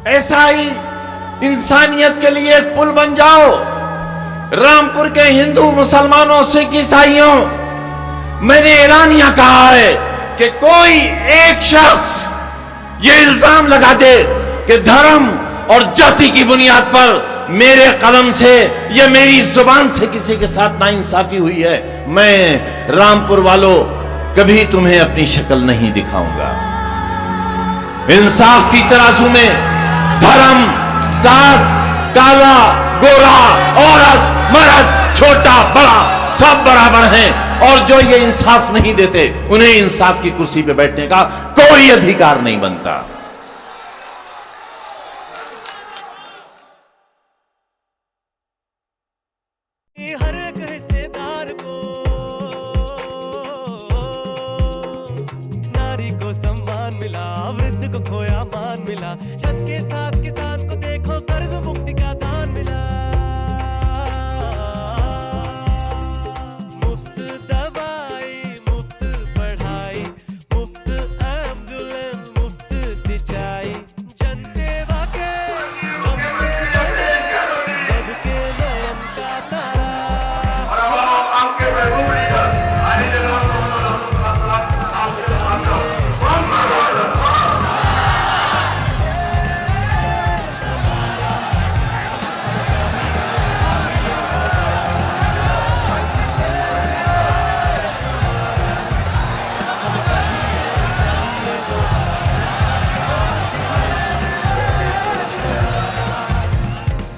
ऐसा ही इंसानियत के लिए एक पुल बन जाओ। रामपुर के हिंदू, मुसलमानों, सिख, ईसाइयों, मैंने ऐलानिया कहा है कि कोई एक शख्स ये इल्जाम लगा दे कि धर्म और जाति की बुनियाद पर मेरे कलम से या मेरी जुबान से किसी के साथ नाइंसाफी हुई है, मैं रामपुर वालों कभी तुम्हें अपनी शक्ल नहीं दिखाऊंगा। इंसाफ की तराजू में धर्म, जात, काला, गोरा, औरत, मर्द, छोटा, बड़ा सब बराबर हैं, और जो ये इंसाफ नहीं देते उन्हें इंसाफ की कुर्सी पे बैठने का कोई अधिकार नहीं बनता। हर एक हिस्सेदार को, नारी को सम्मान मिला, वृद्ध को खोया मान मिला, छत के साथ किसान को देखो कर्ज मुक्ति का दान मिला। मुफ्त दवाई, मुफ्त पढ़ाई, मुफ्त एम्बुलेंस, मुफ्त सिंचाई, जन सेवा के सबके नयन का तारा।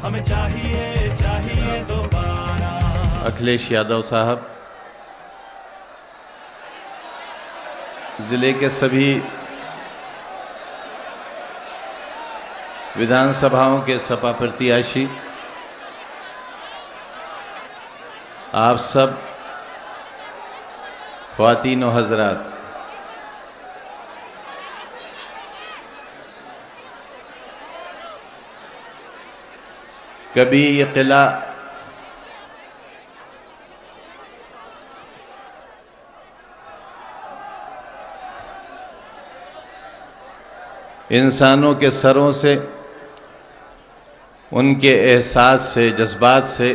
हमें चाहिए, चाहिए दोबारा। अखिलेश यादव साहब, जिले के सभी विधानसभाओं के सपा प्रत्याशी, आप सब ख्वातीन व हजरात, कभी ये किला इंसानों के सरों से, उनके एहसास से, जज्बात से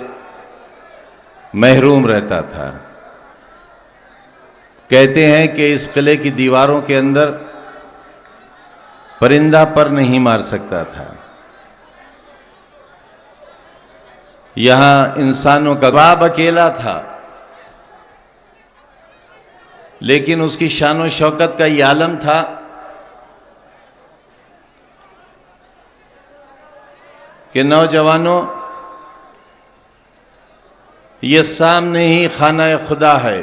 महरूम रहता था। कहते हैं कि इस किले की दीवारों के अंदर परिंदा पर नहीं मार सकता था। यहां इंसानों का बाप अकेला था, लेकिन उसकी शान और शौकत का यह आलम था कि नौजवानों, ये सामने ही खाना खुदा है,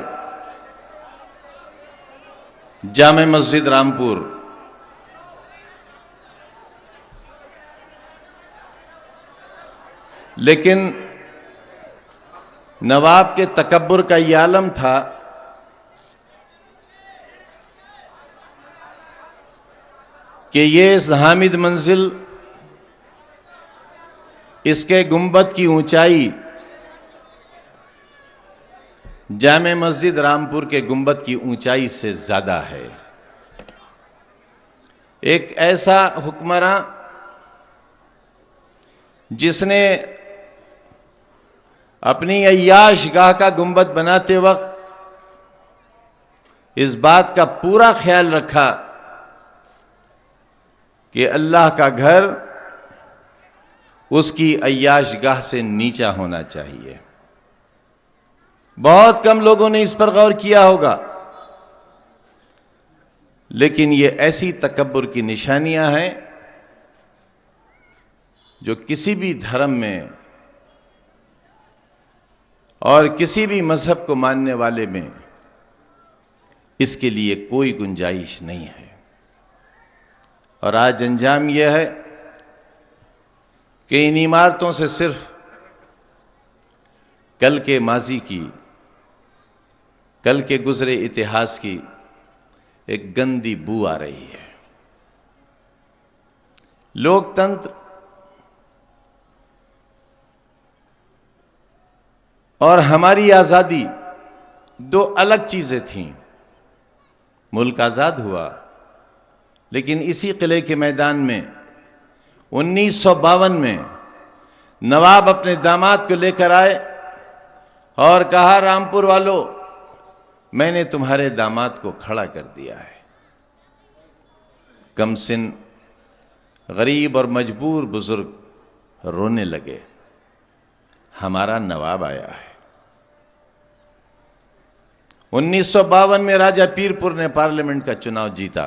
जामे मस्जिद रामपुर। लेकिन नवाब के तकब्बुर का यह आलम था कि ये इस हामिद मंजिल, इसके गुंबद की ऊंचाई जामे मस्जिद रामपुर के गुंबद की ऊंचाई से ज्यादा है। एक ऐसा हुक्मरां जिसने अपनी अय्याश गाह का गुंबद बनाते वक्त इस बात का पूरा ख्याल रखा कि अल्लाह का घर उसकी अय्याश गाह से नीचा होना चाहिए। बहुत कम लोगों ने इस पर गौर किया होगा, लेकिन ये ऐसी तकब्बुर की निशानियां हैं जो किसी भी धर्म में और किसी भी मजहब को मानने वाले में इसके लिए कोई गुंजाइश नहीं है। और आज अंजाम यह है कि इन इमारतों से सिर्फ कल के माजी की, कल के गुजरे इतिहास की एक गंदी बू आ रही है। लोकतंत्र और हमारी आजादी दो अलग चीजें थीं। मुल्क आजाद हुआ, लेकिन इसी किले के मैदान में 1952 में नवाब अपने दामाद को लेकर आए और कहा, रामपुर वालों, मैंने तुम्हारे दामाद को खड़ा कर दिया है। कमसिन गरीब और मजबूर बुजुर्ग रोने लगे, हमारा नवाब आया है। 1952 में राजा पीरपुर ने पार्लियामेंट का चुनाव जीता।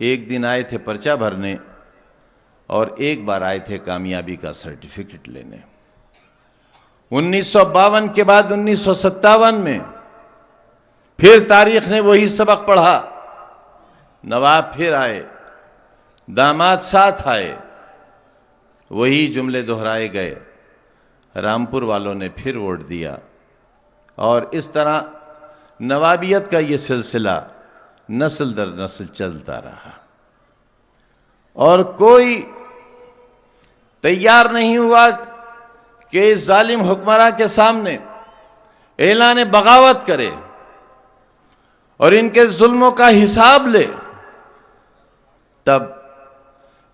एक दिन आए थे पर्चा भरने और एक बार आए थे कामयाबी का सर्टिफिकेट लेने। 1952 के बाद 1957 में फिर तारीख ने वही सबक पढ़ा। नवाब फिर आए, दामाद साथ आए, वही जुमले दोहराए गए। रामपुर वालों ने फिर वोट दिया और इस तरह नवाबियत का यह सिलसिला नस्ल दर नस्ल चलता रहा और कोई तैयार नहीं हुआ कि इस जालिम हुक्मरां के सामने ऐलान बगावत करे और इनके जुल्मों का हिसाब ले। तब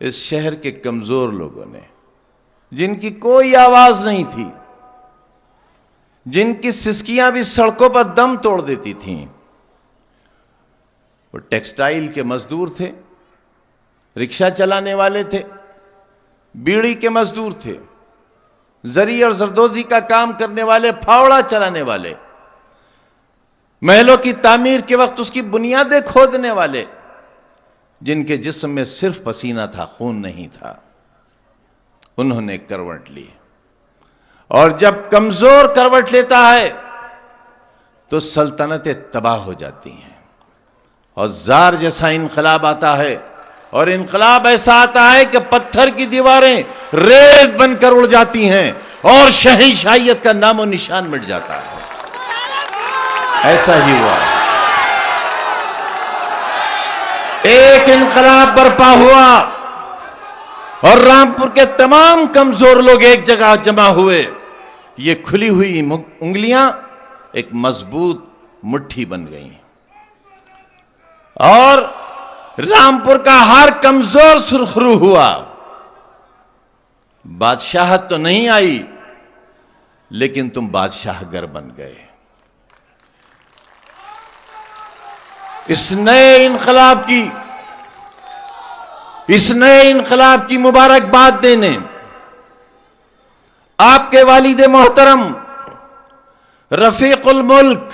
इस शहर के कमजोर लोगों ने, जिनकी कोई आवाज नहीं थी, जिनकी सिसकियां भी सड़कों पर दम तोड़ देती थीं, वो टेक्सटाइल के मजदूर थे, रिक्शा चलाने वाले थे, बीड़ी के मजदूर थे, जरी और जरदोजी का काम करने वाले, फावड़ा चलाने वाले, महलों की तामीर के वक्त उसकी बुनियादें खोदने वाले, जिनके जिस्म में सिर्फ पसीना था, खून नहीं था, उन्होंने करवट ली। और जब कमजोर करवट लेता है तो सल्तनतें तबाह हो जाती हैं और जार जैसा इनकलाब आता है और इनकलाब ऐसा आता है कि पत्थर की दीवारें रेत बनकर उड़ जाती हैं और शहंशाहियत का नामो निशान मिट जाता है। ऐसा ही हुआ। एक इनकलाब बर्पा हुआ और रामपुर के तमाम कमजोर लोग एक जगह जमा हुए। ये खुली हुई उंगलियां एक मजबूत मुट्ठी बन गई और रामपुर का हर कमजोर सुरखरू हुआ। बादशाहत तो नहीं आई, लेकिन तुम बादशाहगर बन गए। इस नए इनकलाब की मुबारकबाद देने आपके वालिद मोहतरम रफीकुल मुल्क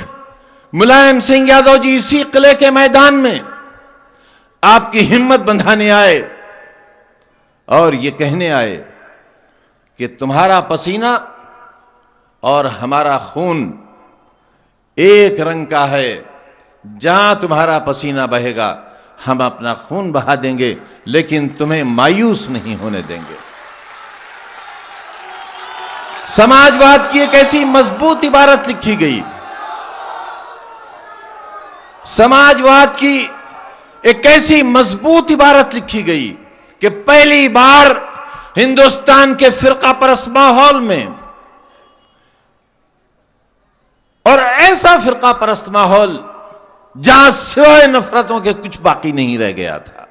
मुलायम सिंह यादव जी इसी किले के मैदान में आपकी हिम्मत बंधाने आए और ये कहने आए कि तुम्हारा पसीना और हमारा खून एक रंग का है। जहां तुम्हारा पसीना बहेगा हम अपना खून बहा देंगे, लेकिन तुम्हें मायूस नहीं होने देंगे। समाजवाद की एक ऐसी मजबूत इबारत लिखी गई, समाजवाद की एक ऐसी मजबूत इबारत लिखी गई कि पहली बार हिंदुस्तान के फिरका परस्त माहौल में, और ऐसा फिरका परस्त माहौल जहां सिवाय नफरतों के कुछ बाकी नहीं रह गया था।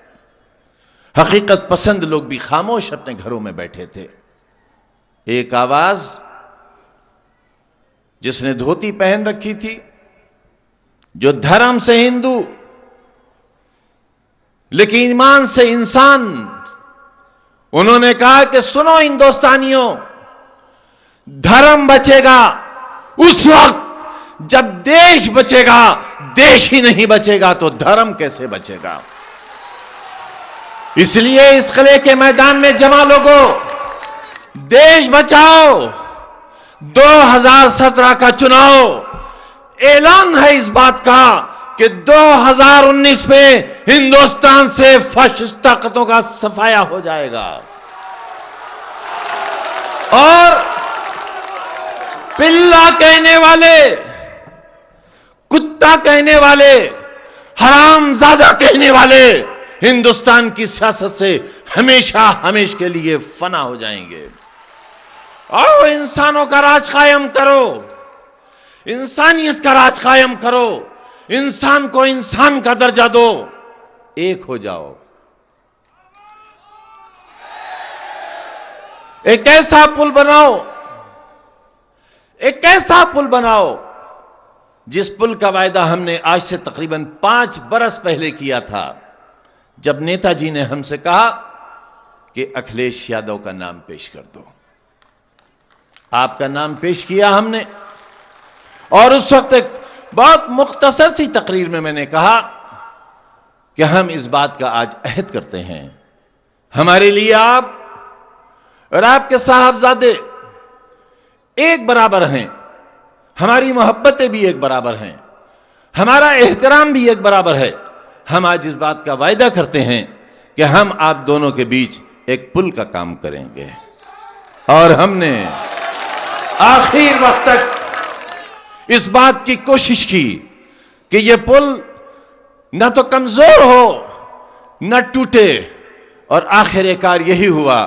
हकीकत पसंद लोग भी खामोश अपने घरों में बैठे थे। एक आवाज जिसने धोती पहन रखी थी, जो धर्म से हिंदू लेकिन ईमान से इंसान, उन्होंने कहा कि सुनो हिंदुस्तानियों, धर्म बचेगा उस वक्त जब देश बचेगा। देश ही नहीं बचेगा तो धर्म कैसे बचेगा। इसलिए इस किले के मैदान में जमा लोगों, देश बचाओ। 2017 का चुनाव ऐलान है इस बात का कि 2019 में हिंदुस्तान से फाशिस्ट ताकतों का सफाया हो जाएगा और पिल्ला कहने वाले, कुत्ता कहने वाले, हरामजादा कहने वाले हिंदुस्तान की सियासत से हमेशा हमेशा के लिए फना हो जाएंगे। आओ इंसानों का राज कायम करो, इंसानियत का राज कायम करो, इंसान को इंसान का दर्जा दो, एक हो जाओ। एक ऐसा पुल बनाओ, एक ऐसा पुल बनाओ जिस पुल का वायदा हमने आज से तकरीबन 5 बरस पहले किया था, जब नेताजी ने हमसे कहा कि अखिलेश यादव का नाम पेश कर दो। आपका नाम पेश किया हमने, और उस वक्त एक बहुत मुख्तसर सी तकरीर में मैंने कहा कि हम इस बात का आज अहद करते हैं, हमारे लिए आप और आपके साहबजादे एक बराबर हैं, हमारी मोहब्बतें भी एक बराबर हैं, हमारा एहतराम भी एक बराबर है। हम आज इस बात का वायदा करते हैं कि हम आप दोनों के बीच एक पुल का काम करेंगे। और हमने आखिर वक्त तक इस बात की कोशिश की कि यह पुल न तो कमजोर हो न टूटे, और आखिरकार यही हुआ।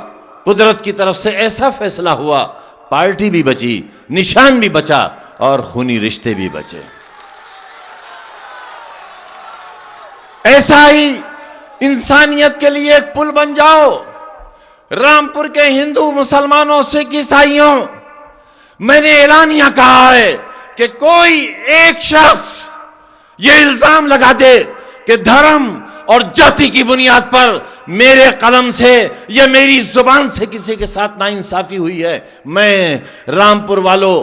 कुदरत की तरफ से ऐसा फैसला हुआ, पार्टी भी बची, निशान भी बचा और खूनी रिश्ते भी बचे। ऐसा ही इंसानियत के लिए एक पुल बन जाओ। रामपुर के हिंदू मुसलमानों सिख ईसाइयों, मैंने एलानिया कहा है कि कोई एक शख्स यह इल्जाम लगा दे कि धर्म और जाति की बुनियाद पर मेरे कलम से या मेरी जुबान से किसी के साथ नाइंसाफी हुई है, मैं रामपुर वालों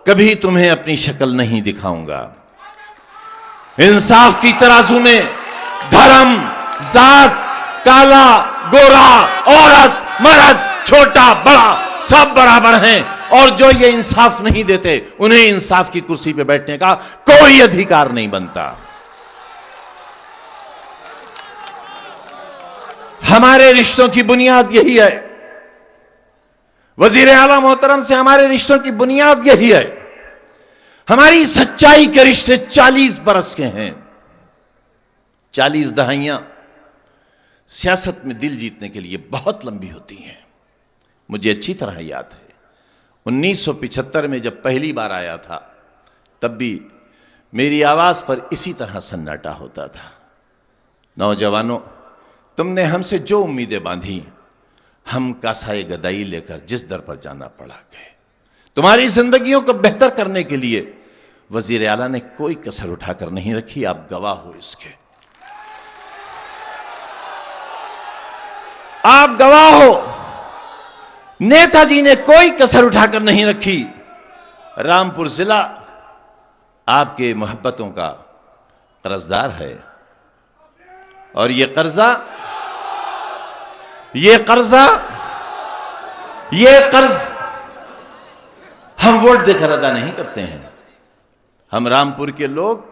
कभी तुम्हें अपनी शक्ल नहीं दिखाऊंगा। इंसाफ की तराजू में धर्म, जात, काला, गोरा, औरत, मर्द, छोटा, बड़ा सब बराबर हैं, और जो ये इंसाफ नहीं देते उन्हें इंसाफ की कुर्सी पर बैठने का कोई अधिकार नहीं बनता। हमारे रिश्तों की बुनियाद यही है। वजीर आला मोहतरम से हमारे रिश्तों की बुनियाद यही है। हमारी सच्चाई के रिश्ते 40 बरस के हैं। 40 दहाइयां सियासत में दिल जीतने के लिए बहुत लंबी होती हैं। मुझे अच्छी तरह याद है 1975 में जब पहली बार आया था, तब भी मेरी आवाज पर इसी तरह सन्नाटा होता था। नौजवानों, तुमने हमसे जो उम्मीदें बांधी, हम कासाए गदाई लेकर जिस दर पर जाना पड़ा गए। तुम्हारी जिंदगियों को बेहतर करने के लिए वजीर आला ने कोई कसर उठाकर नहीं रखी, आप गवाह हो इसके। आप गवाह हो, नेताजी ने कोई कसर उठाकर नहीं रखी। रामपुर जिला आपके मोहब्बतों का कर्जदार है, और ये कर्ज हम वोट देकर अदा नहीं करते हैं। हम रामपुर के लोग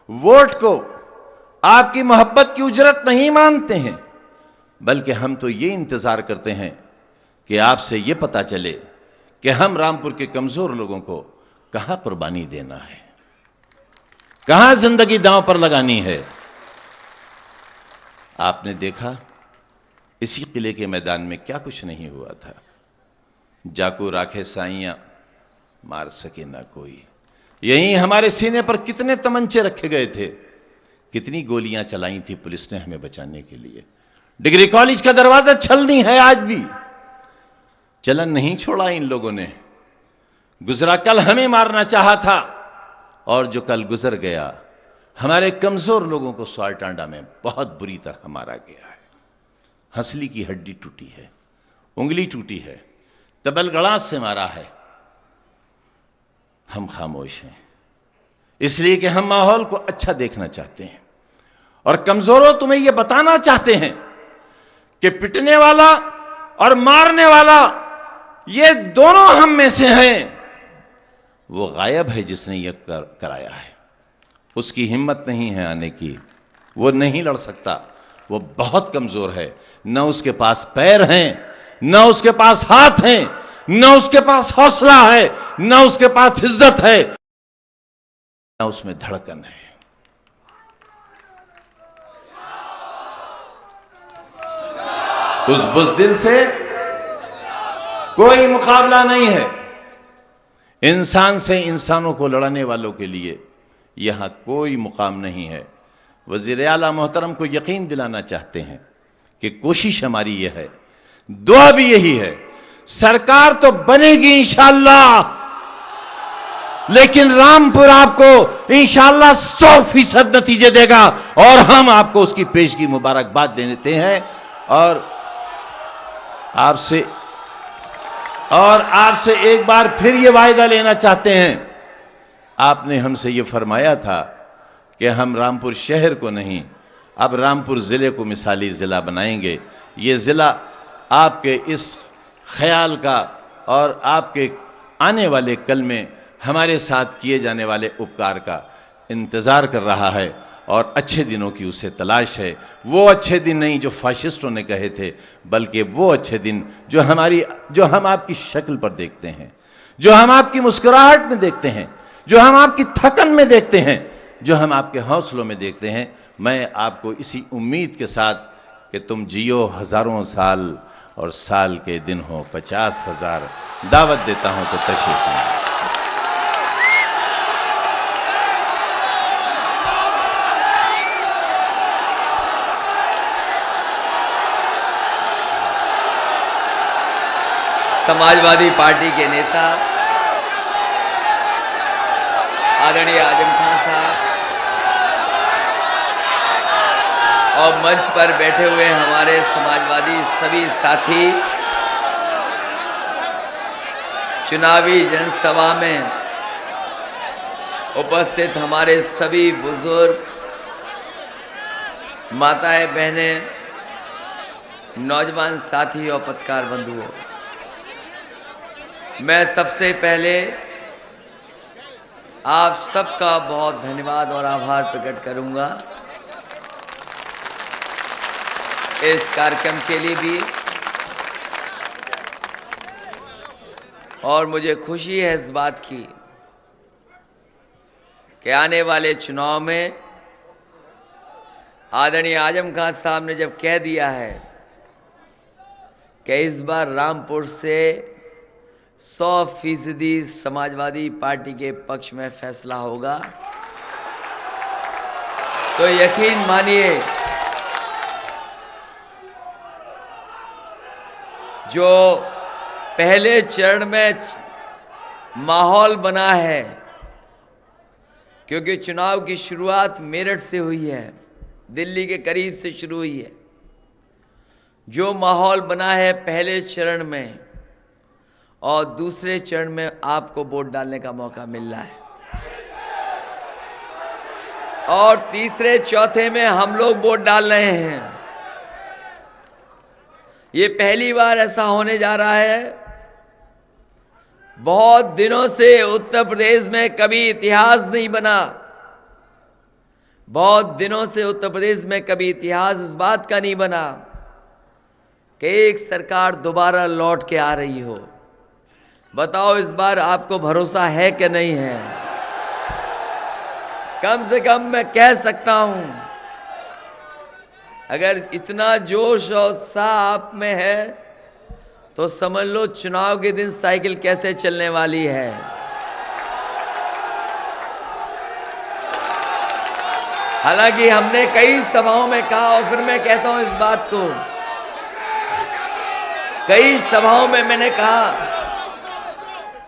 वोट को आपकी मोहब्बत की उजरत नहीं मानते हैं, बल्कि हम तो ये इंतजार करते हैं कि आपसे यह पता चले कि हम रामपुर के कमजोर लोगों को कहां कुर्बानी देना है, कहां जिंदगी दांव पर लगानी है। आपने देखा इसी किले के मैदान में क्या कुछ नहीं हुआ था। जाको राखे साइयां मार सके ना कोई। यहीं हमारे सीने पर कितने तमंचे रखे गए थे, कितनी गोलियां चलाई थी पुलिस ने हमें बचाने के लिए। डिग्री कॉलेज का दरवाजा छलनी है आज भी, चलन नहीं छोड़ा इन लोगों ने। गुजरा कल हमें मारना चाहा था, और जो कल गुजर गया हमारे कमजोर लोगों को स्वारटांडा में बहुत बुरी तरह मारा गया है। हंसली की हड्डी टूटी है, उंगली टूटी है, तबलगड़ास से मारा है। हम खामोश हैं इसलिए कि हम माहौल को अच्छा देखना चाहते हैं, और कमजोरों तुम्हें यह बताना चाहते हैं कि पिटने वाला और मारने वाला ये दोनों हम में से हैं। वो गायब है जिसने यह कराया है, उसकी हिम्मत नहीं है आने की, वो नहीं लड़ सकता, वो बहुत कमजोर है। न उसके पास पैर हैं, न उसके पास हाथ हैं, न उसके पास हौसला है, न उसके पास इज्जत है, न उसमें धड़कन है। उस बुज़दिल से कोई मुकाबला नहीं है। इंसान से इंसानों को लड़ने वालों के लिए यहां कोई मुकाम नहीं है। वज़ीर आला मोहतरम को यकीन दिलाना चाहते हैं कि कोशिश हमारी यह है, दुआ भी यही है, सरकार तो बनेगी इंशाअल्लाह, लेकिन रामपुर आपको इंशाअल्लाह 100% नतीजे देगा और हम आपको उसकी पेशगी मुबारकबाद देते हैं। और आपसे एक बार फिर ये वायदा लेना चाहते हैं। आपने हमसे ये फरमाया था कि हम रामपुर शहर को नहीं, अब रामपुर जिले को मिसाली जिला बनाएंगे। ये जिला आपके इस ख्याल का और आपके आने वाले कल में हमारे साथ किए जाने वाले उपकार का इंतजार कर रहा है और अच्छे दिनों की उसे तलाश है। वो अच्छे दिन नहीं जो फाशिस्टों ने कहे थे, बल्कि वो अच्छे दिन जो हम आपकी शक्ल पर देखते हैं, जो हम आपकी मुस्कुराहट में देखते हैं, जो हम आपकी थकन में देखते हैं, जो हम आपके हौसलों में देखते हैं। मैं आपको इसी उम्मीद के साथ कि तुम जियो हजारों साल और साल के दिन हो 50,000 दावत देता हूं तो तशरीफ लाएं। समाजवादी पार्टी के नेता आदरणीय आजम खान साहब और मंच पर बैठे हुए हमारे समाजवादी सभी साथी, चुनावी जनसभा में उपस्थित हमारे सभी बुजुर्ग, माताएं, बहनें, नौजवान साथी और पत्रकार बंधुओं, मैं सबसे पहले आप सबका बहुत धन्यवाद और आभार प्रकट करूंगा इस कार्यक्रम के लिए भी। और मुझे खुशी है इस बात की कि आने वाले चुनाव में आदरणीय आजम खान साहब ने जब कह दिया है कि इस बार रामपुर से 100% समाजवादी पार्टी के पक्ष में फैसला होगा, तो यकीन मानिए जो पहले चरण में माहौल बना है, क्योंकि चुनाव की शुरुआत मेरठ से हुई है, दिल्ली के करीब से शुरू हुई है, जो माहौल बना है पहले चरण में और दूसरे चरण में आपको वोट डालने का मौका मिल रहा है और तीसरे चौथे में हम लोग वोट डाल रहे हैं। ये पहली बार ऐसा होने जा रहा है। बहुत दिनों से उत्तर प्रदेश में कभी इतिहास नहीं बना, बहुत दिनों से उत्तर प्रदेश में कभी इतिहास इस बात का नहीं बना कि एक सरकार दोबारा लौट के आ रही हो। बताओ इस बार आपको भरोसा है कि नहीं है? कम से कम मैं कह सकता हूं, अगर इतना जोश और उत्साह आप में है तो समझ लो चुनाव के दिन साइकिल कैसे चलने वाली है। हालांकि हमने कई सभाओं में कहा और फिर मैं कहता हूं इस बात को, कई सभाओं में मैंने कहा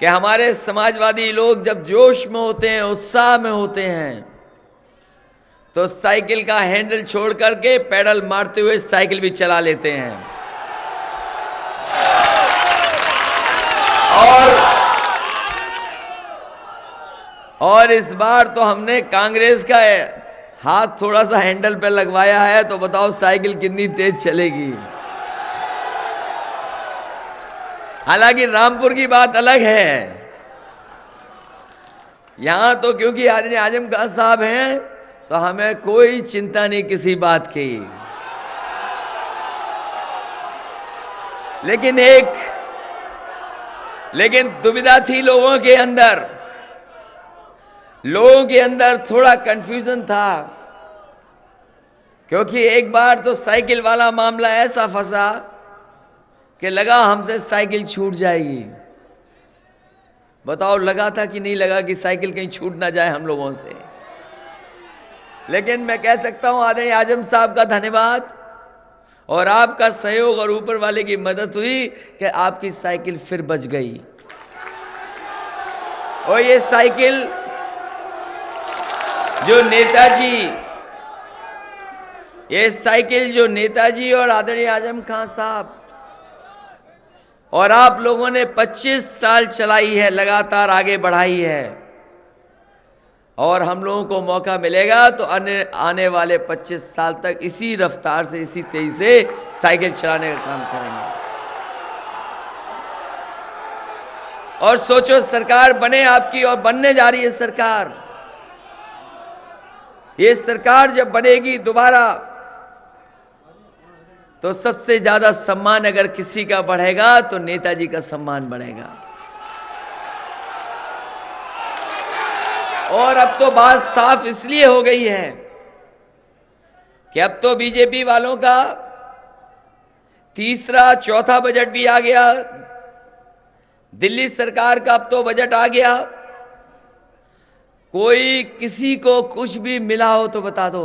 कि हमारे समाजवादी लोग जब जोश में होते हैं, उत्साह में होते हैं, तो साइकिल का हैंडल छोड़ करके पैडल मारते हुए साइकिल भी चला लेते हैं। और इस बार तो हमने कांग्रेस का हाथ थोड़ा सा हैंडल पे लगवाया है, तो बताओ साइकिल कितनी तेज चलेगी। हालांकि रामपुर की बात अलग है, यहां तो क्योंकि आदरणीय आजम खान साहब हैं तो हमें कोई चिंता नहीं किसी बात की। लेकिन दुविधा थी लोगों के अंदर थोड़ा कंफ्यूजन था, क्योंकि एक बार तो साइकिल वाला मामला ऐसा फंसा कि लगा हमसे साइकिल छूट जाएगी। बताओ लगा था कि नहीं लगा कि साइकिल कहीं छूट ना जाए हम लोगों से। लेकिन मैं कह सकता हूं आदरणीय आजम साहब का धन्यवाद और आपका सहयोग और ऊपर वाले की मदद हुई कि आपकी साइकिल फिर बच गई। और ये साइकिल जो नेताजी और आदरणीय आजम खान साहब और आप लोगों ने 25 साल चलाई है, लगातार आगे बढ़ाई है। और हम लोगों को मौका मिलेगा तो आने वाले 25 साल तक इसी रफ्तार से, इसी तेजी से साइकिल चलाने का काम करेंगे। और सोचो, सरकार बने आपकी और बनने जा रही है सरकार। ये सरकार जब बनेगी दोबारा तो सबसे ज्यादा सम्मान अगर किसी का बढ़ेगा तो नेताजी का सम्मान बढ़ेगा। और अब तो बात साफ इसलिए हो गई है कि अब तो बीजेपी वालों का तीसरा चौथा बजट भी आ गया, दिल्ली सरकार का अब तो बजट आ गया। कोई किसी को कुछ भी मिला हो तो बता दो,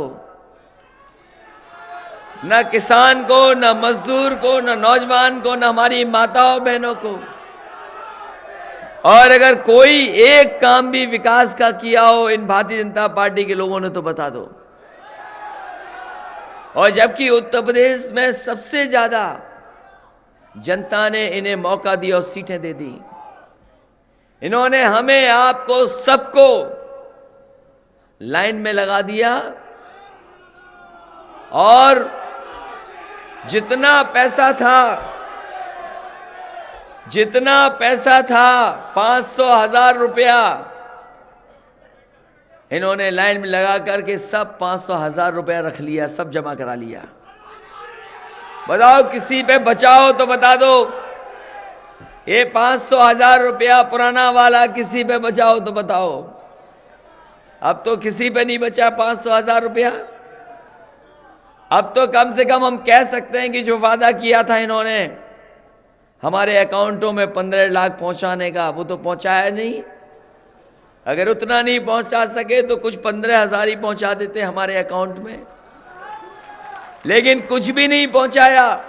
न किसान को, न मजदूर को, न नौजवान को, न हमारी माताओं बहनों को। और अगर कोई एक काम भी विकास का किया हो इन भारतीय जनता पार्टी के लोगों ने तो बता दो। और जबकि उत्तर प्रदेश में सबसे ज्यादा जनता ने इन्हें मौका दिया और सीटें दे दी। इन्होंने हमें, आपको, सबको लाइन में लगा दिया और जितना पैसा था 500,000 रुपया इन्होंने लाइन में लगा करके सब 500,000 रुपया रख लिया, सब जमा करा लिया। बताओ, किसी पे बचाओ तो बता दो। ये 500,000 रुपया पुराना वाला किसी पे बचाओ तो बताओ। अब तो किसी पे नहीं बचा 500,000 रुपया। अब तो कम से कम हम कह सकते हैं कि जो वादा किया था इन्होंने हमारे अकाउंटों में 15 लाख पहुंचाने का, वो तो पहुंचाया नहीं। अगर उतना नहीं पहुंचा सके तो कुछ 15,000 ही पहुंचा देते हमारे अकाउंट में, लेकिन कुछ भी नहीं पहुंचाया।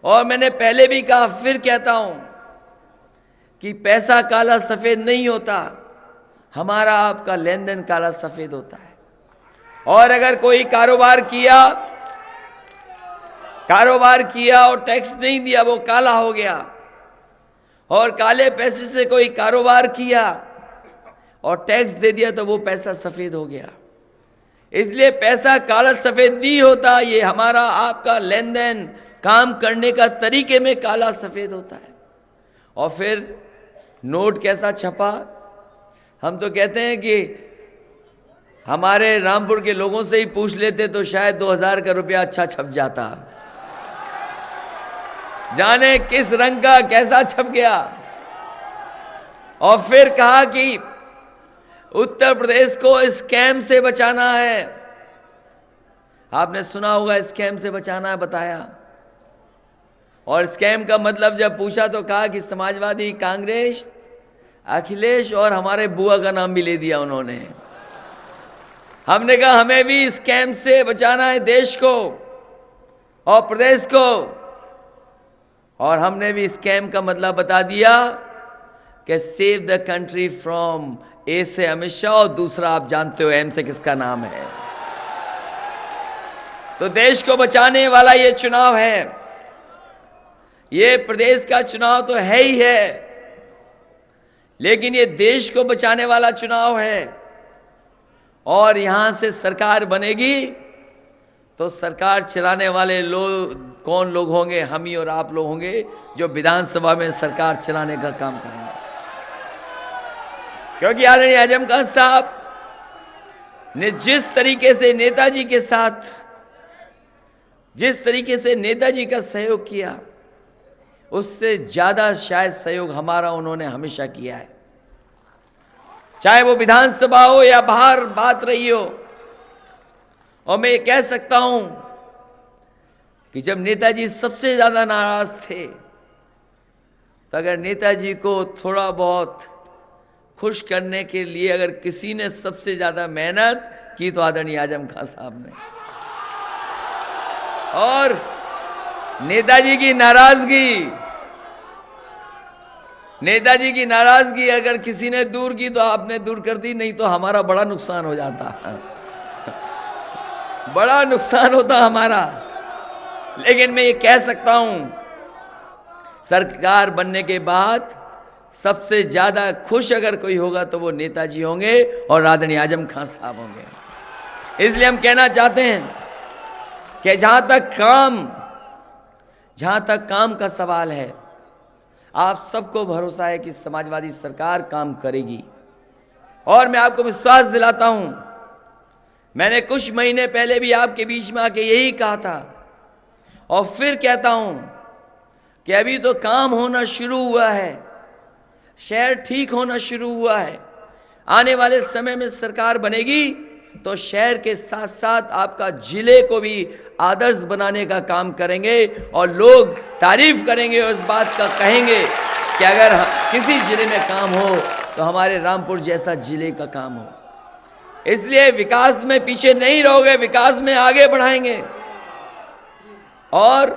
और मैंने पहले भी कहा, फिर कहता हूं कि पैसा काला सफेद नहीं होता, हमारा आपका लेन देन काला सफेद होता है। और अगर कोई कारोबार किया और टैक्स नहीं दिया, वो काला हो गया। और काले पैसे से कोई कारोबार किया और टैक्स दे दिया तो वो पैसा सफेद हो गया। इसलिए पैसा काला सफेद नहीं होता, ये हमारा आपका लेन देन, काम करने का तरीके में काला सफेद होता है। और फिर नोट कैसा छपा, हम तो कहते हैं कि हमारे रामपुर के लोगों से ही पूछ लेते तो शायद 2000 का रुपया अच्छा छप जाता। जाने किस रंग का कैसा छप गया। और फिर कहा कि उत्तर प्रदेश को स्कैम से बचाना है। आपने सुना होगा, स्कैम से बचाना है बताया। और स्कैम का मतलब जब पूछा तो कहा कि समाजवादी, कांग्रेस, अखिलेश और हमारे बुआ का नाम भी ले दिया उन्होंने। हमने कहा हमें भी स्कैम से बचाना है देश को और प्रदेश को। और हमने भी स्कैम का मतलब बता दिया कि सेव द कंट्री फ्रॉम, ए से अमित शाह और दूसरा आप जानते हो एम से किसका नाम है। तो देश को बचाने वाला ये चुनाव है। ये प्रदेश का चुनाव तो है ही है, लेकिन ये देश को बचाने वाला चुनाव है। और यहां से सरकार बनेगी तो सरकार चलाने वाले लोग कौन लोग होंगे? हम ही और आप लोग होंगे जो विधानसभा में सरकार चलाने का काम करेंगे। क्योंकि आदरणीय आजम खान साहब ने जिस तरीके से नेताजी के साथ, जिस तरीके से नेताजी का सहयोग किया, उससे ज्यादा शायद सहयोग हमारा उन्होंने हमेशा किया है। चाहे वो विधानसभा हो या बाहर बात रही हो। और मैं ये कह सकता हूं कि जब नेताजी सबसे ज्यादा नाराज थे, तो अगर नेताजी को थोड़ा बहुत खुश करने के लिए अगर किसी ने सबसे ज्यादा मेहनत की तो आदरणीय आजम खान साहब ने। और नेताजी की नाराजगी अगर किसी ने दूर की तो आपने दूर कर दी, नहीं तो हमारा बड़ा नुकसान हो जाता, बड़ा नुकसान होता हमारा। लेकिन मैं ये कह सकता हूं, सरकार बनने के बाद सबसे ज्यादा खुश अगर कोई होगा तो वो नेताजी होंगे और आदरणीय आजम खान साहब होंगे। इसलिए हम कहना चाहते हैं कि जहां तक काम का सवाल है, आप सबको भरोसा है कि समाजवादी सरकार काम करेगी। और मैं आपको विश्वास दिलाता हूं, मैंने कुछ महीने पहले भी आपके बीच में आके यही कहा था और फिर कहता हूं कि अभी तो काम होना शुरू हुआ है, शहर ठीक होना शुरू हुआ है। आने वाले समय में सरकार बनेगी तो शहर के साथ साथ आपका जिले को भी आदर्श बनाने का काम करेंगे और लोग तारीफ करेंगे और इस बात का कहेंगे कि अगर किसी जिले में काम हो तो हमारे रामपुर जैसा जिले का काम हो। इसलिए विकास में पीछे नहीं रहोगे, विकास में आगे बढ़ाएंगे। और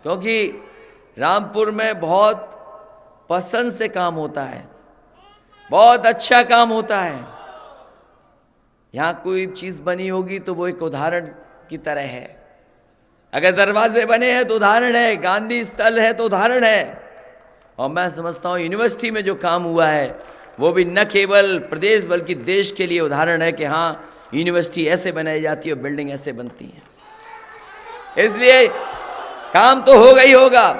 क्योंकि रामपुर में बहुत पसंद से काम होता है, बहुत अच्छा काम होता है। यहां कोई चीज बनी होगी तो वो एक उदाहरण की तरह है। अगर दरवाजे बने हैं तो उदाहरण है, गांधी स्थल है तो उदाहरण है। और मैं समझता हूं यूनिवर्सिटी में जो काम हुआ है वो भी न केवल प्रदेश बल्कि देश के लिए उदाहरण है कि हां यूनिवर्सिटी ऐसे बनाई जाती है और बिल्डिंग ऐसे बनती है। इसलिए काम तो होगा ही होगा,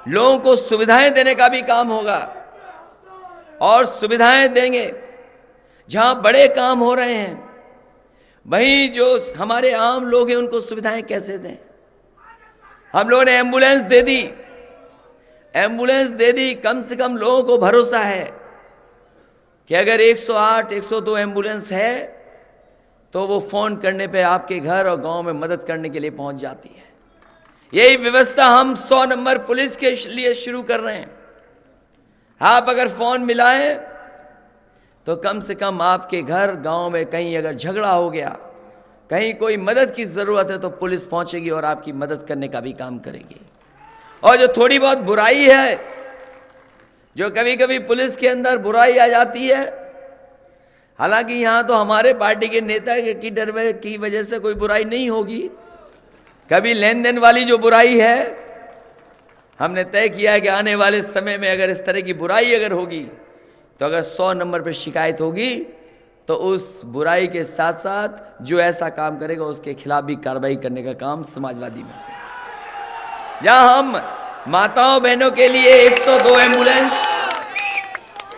लोगों को सुविधाएं देने का भी काम होगा और सुविधाएं देंगे। जहां बड़े काम हो रहे हैं वहीं जो हमारे आम लोग हैं उनको सुविधाएं कैसे दें। हम लोगों ने एम्बुलेंस दे दी, कम से कम लोगों को भरोसा है कि अगर 108, 102 एम्बुलेंस है तो वो फोन करने पे आपके घर और गांव में मदद करने के लिए पहुंच जाती है। यही व्यवस्था हम 100 नंबर पुलिस के लिए शुरू कर रहे हैं। आप अगर फोन मिलाएं तो कम से कम आपके घर गांव में कहीं अगर झगड़ा हो गया, कहीं कोई मदद की जरूरत है तो पुलिस पहुंचेगी और आपकी मदद करने का भी काम करेगी। और जो थोड़ी बहुत बुराई है, जो कभी कभी पुलिस के अंदर बुराई आ जाती है, हालांकि यहां तो हमारे पार्टी के नेता की डर की वजह से कोई बुराई नहीं होगी, कभी लेन देन वाली जो बुराई है, हमने तय किया है कि आने वाले समय में अगर इस तरह की बुराई अगर होगी तो अगर 100 नंबर पर शिकायत होगी तो उस बुराई के साथ साथ जो ऐसा काम करेगा उसके खिलाफ भी कार्रवाई करने का काम समाजवादी में। जहां हम माताओं बहनों के लिए 102 एम्बुलेंस,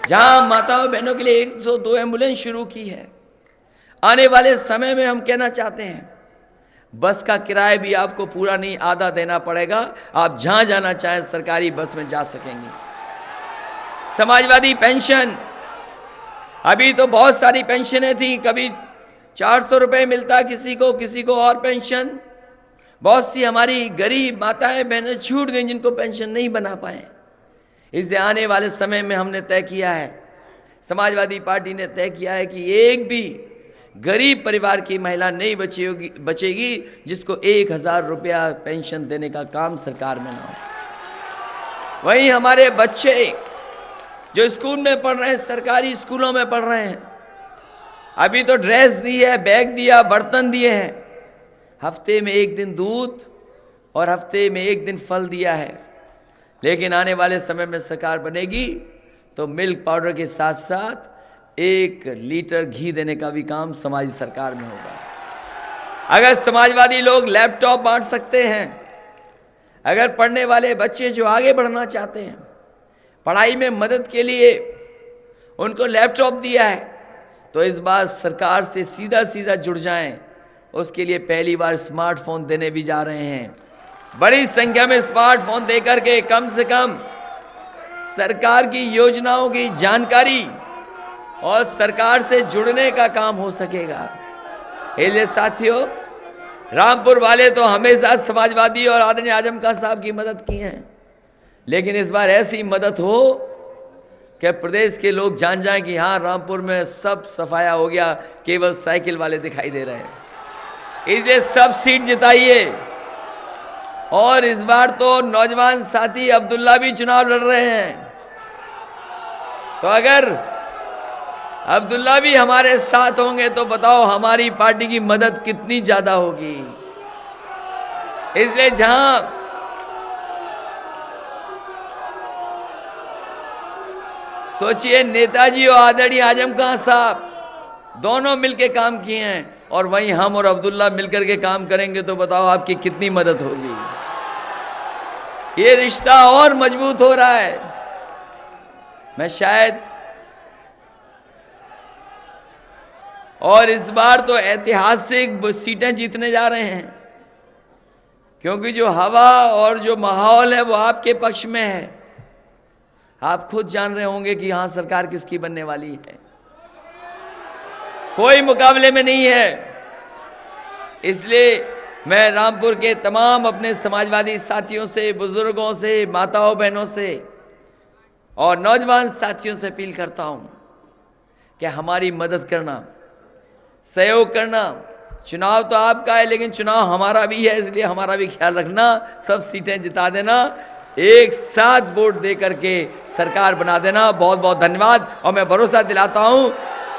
जहां माताओं बहनों के लिए 102 एम्बुलेंस शुरू की है, आने वाले समय में हम कहना चाहते हैं बस का किराया भी आपको पूरा नहीं आधा देना पड़ेगा, आप जहां जाना चाहें सरकारी बस में जा सकेंगे। समाजवादी पेंशन, अभी तो बहुत सारी पेंशनें थी, कभी 400 रुपए मिलता किसी को और पेंशन। बहुत सी हमारी गरीब माताएं बहनें छूट गई जिनको पेंशन नहीं बना पाए। इसलिए आने वाले समय में हमने तय किया है, समाजवादी पार्टी ने तय किया है कि एक भी गरीब परिवार की महिला नहीं बचेगी जिसको 1000 रुपया पेंशन देने का काम सरकार में ना हो। वहीं हमारे बच्चे जो स्कूल में पढ़ रहे हैं, सरकारी स्कूलों में पढ़ रहे हैं, अभी तो ड्रेस दी है, बैग दिया, बर्तन दिए हैं, हफ्ते में एक दिन दूध और हफ्ते में एक दिन फल दिया है। लेकिन आने वाले समय में सरकार बनेगी तो मिल्क पाउडर के साथ साथ 1 लीटर घी देने का भी काम समाजी सरकार में होगा। अगर समाजवादी लोग लैपटॉप बांट सकते हैं, अगर पढ़ने वाले बच्चे जो आगे बढ़ना चाहते हैं, पढ़ाई में मदद के लिए उनको लैपटॉप दिया है, तो इस बार सरकार से सीधा जुड़ जाएं। उसके लिए पहली बार स्मार्टफोन देने भी जा रहे हैं। बड़ी संख्या में स्मार्टफोन देकर के कम से कम सरकार की योजनाओं की जानकारी और सरकार से जुड़ने का काम हो सकेगा। इसलिए साथियों, रामपुर वाले तो हमेशा समाजवादी और आदरणीय आजम खान साहब की मदद की है, लेकिन इस बार ऐसी मदद हो कि प्रदेश के लोग जान जाएं कि हां रामपुर में सब सफाया हो गया, केवल साइकिल वाले दिखाई दे रहे हैं। इसलिए सब सीट जिताइए। और इस बार तो नौजवान साथी अब्दुल्ला भी चुनाव लड़ रहे हैं, तो अगर अब्दुल्ला भी हमारे साथ होंगे तो बताओ हमारी पार्टी की मदद कितनी ज्यादा होगी। इसलिए जहां सोचिए, नेताजी और आदरणीय आजम खान साहब दोनों मिलकर काम किए हैं, और वहीं हम और अब्दुल्ला मिलकर के काम करेंगे तो बताओ आपकी कितनी मदद होगी। ये रिश्ता और मजबूत हो रहा है। मैं शायद, और इस बार तो ऐतिहासिक सीटें जीतने जा रहे हैं, क्योंकि जो हवा और जो माहौल है वो आपके पक्ष में है। आप खुद जान रहे होंगे कि यहां सरकार किसकी बनने वाली है, कोई मुकाबले में नहीं है। इसलिए मैं रामपुर के तमाम अपने समाजवादी साथियों से, बुजुर्गों से, माताओं बहनों से और नौजवान साथियों से अपील करता हूं कि हमारी मदद करना, सहयोग करना। चुनाव तो आपका है, लेकिन चुनाव हमारा भी है, इसलिए हमारा भी ख्याल रखना। सब सीटें जिता देना, एक साथ वोट दे करके सरकार बना देना। बहुत बहुत धन्यवाद। और मैं भरोसा दिलाता हूं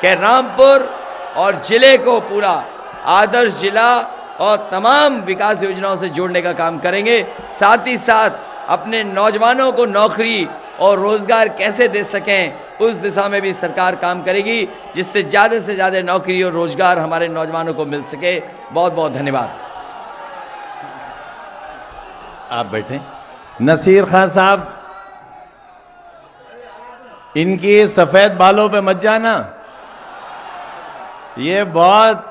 कि रामपुर और जिले को पूरा आदर्श जिला और तमाम विकास योजनाओं से जोड़ने का काम करेंगे। साथ ही साथ अपने नौजवानों को नौकरी और रोजगार कैसे दे सकें, उस दिशा में भी सरकार काम करेगी, जिससे से ज्यादा नौकरी और रोजगार हमारे नौजवानों को मिल सके। बहुत बहुत धन्यवाद। आप बैठे। नसीर खान साहब, इनकी सफेद बालों पे मत जाना, ये बहुत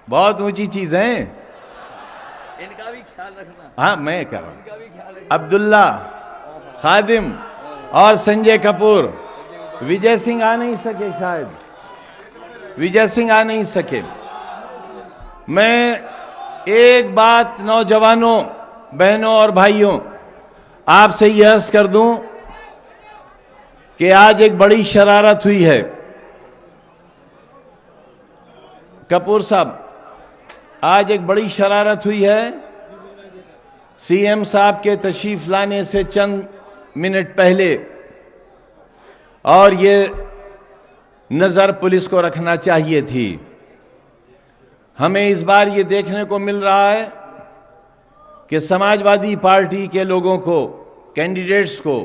बहुत ऊंची चीज है। इनका भी ख्याल रखना। हाँ, मैं कह रहा हूं। अब्दुल्ला, खादिम और संजय कपूर। विजय सिंह आ नहीं सके, शायद विजय सिंह आ नहीं सके। मैं एक बात नौजवानों, बहनों और भाइयों, आपसे यह अर्ज कर दूं कि आज एक बड़ी शरारत हुई है। कपूर साहब, आज एक बड़ी शरारत हुई है। सीएम साहब के तशरीफ लाने से चंद मिनट पहले, और ये नजर पुलिस को रखना चाहिए थी। हमें इस बार ये देखने को मिल रहा है कि समाजवादी पार्टी के लोगों को, कैंडिडेट्स को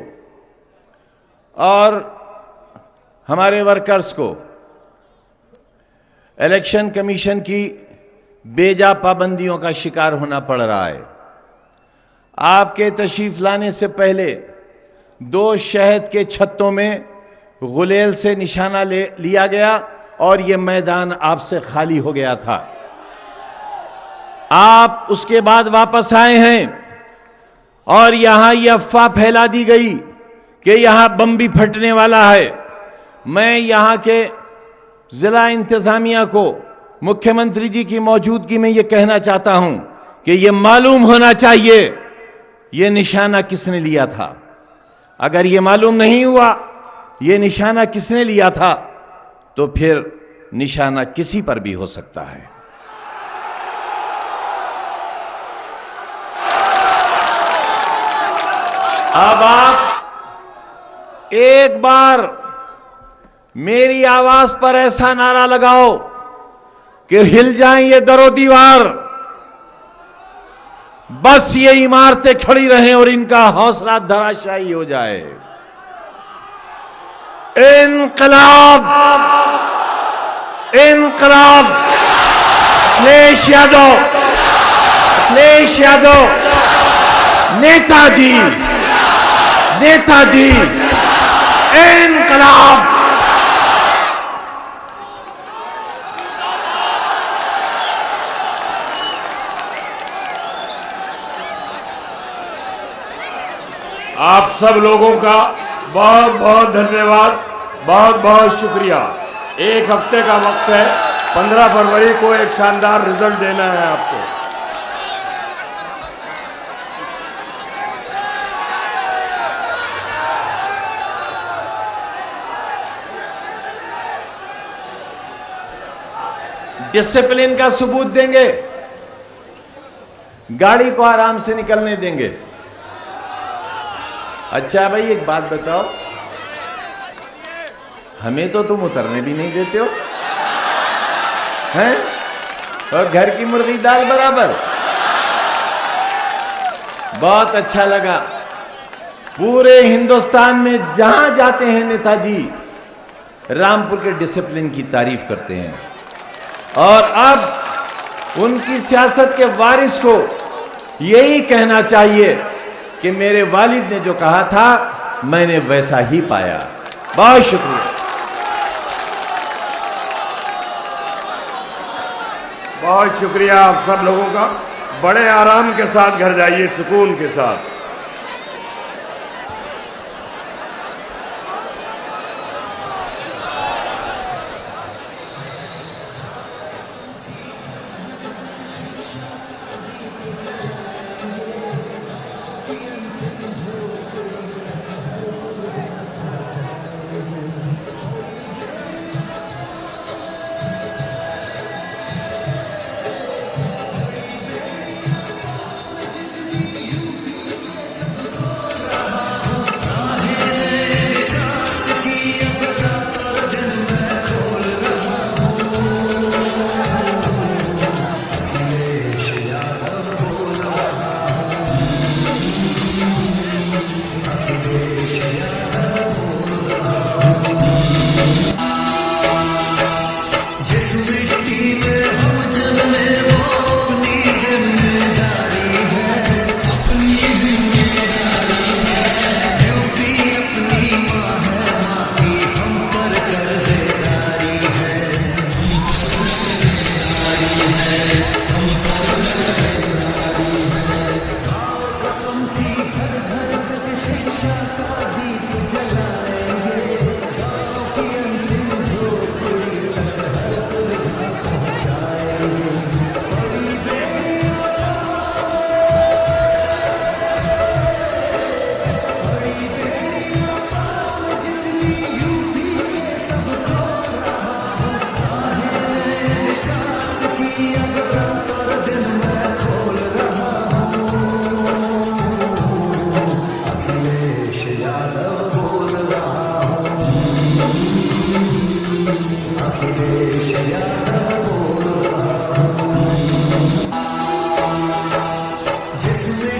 और हमारे वर्कर्स को इलेक्शन कमीशन की बेजा पाबंदियों का शिकार होना पड़ रहा है। आपके तशरीफ लाने से पहले 2 शहद के छत्तों में गुलेल से निशाना लिया गया और यह मैदान आपसे खाली हो गया था। आप उसके बाद वापस आए हैं और यहां यह अफवाह फैला दी गई कि यहां बम भी फटने वाला है। मैं यहां के जिला इंतजामिया को, मुख्यमंत्री जी की मौजूदगी में यह कहना चाहता हूं कि यह मालूम होना चाहिए यह निशाना किसने लिया था। अगर यह मालूम नहीं हुआ यह निशाना किसने लिया था, तो फिर निशाना किसी पर भी हो सकता है। अब आप एक बार मेरी आवाज पर ऐसा नारा लगाओ कि हिल जाएं ये दरो दीवार, बस ये इमारतें खड़ी रहें और इनका हौसला धराशायी हो जाए। इनकलाब, इनकलाब, अखिलेश यादव, अखिलेश यादव, नेताजी, नेताजी, इनकलाब। आप सब लोगों का बहुत बहुत धन्यवाद, बहुत बहुत शुक्रिया। 1 हफ्ते का वक्त है, 15 फरवरी को एक शानदार रिजल्ट देना है आपको। डिसिप्लिन का सबूत देंगे, गाड़ी को आराम से निकलने देंगे। अच्छा भाई एक बात बताओ, हमें तो तुम उतरने भी नहीं देते हो, हैं? और घर की मुर्गी दाल बराबर। बहुत अच्छा लगा। पूरे हिंदुस्तान में जहां जाते हैं नेताजी रामपुर के डिसिप्लिन की तारीफ करते हैं। और अब उनकी सियासत के वारिस को यही कहना चाहिए कि मेरे वालिद ने जो कहा था मैंने वैसा ही पाया। बहुत शुक्रिया। बहुत शुक्रिया आप सब लोगों का। बड़े आराम के साथ घर जाइए, सुकून के साथ। जिसमें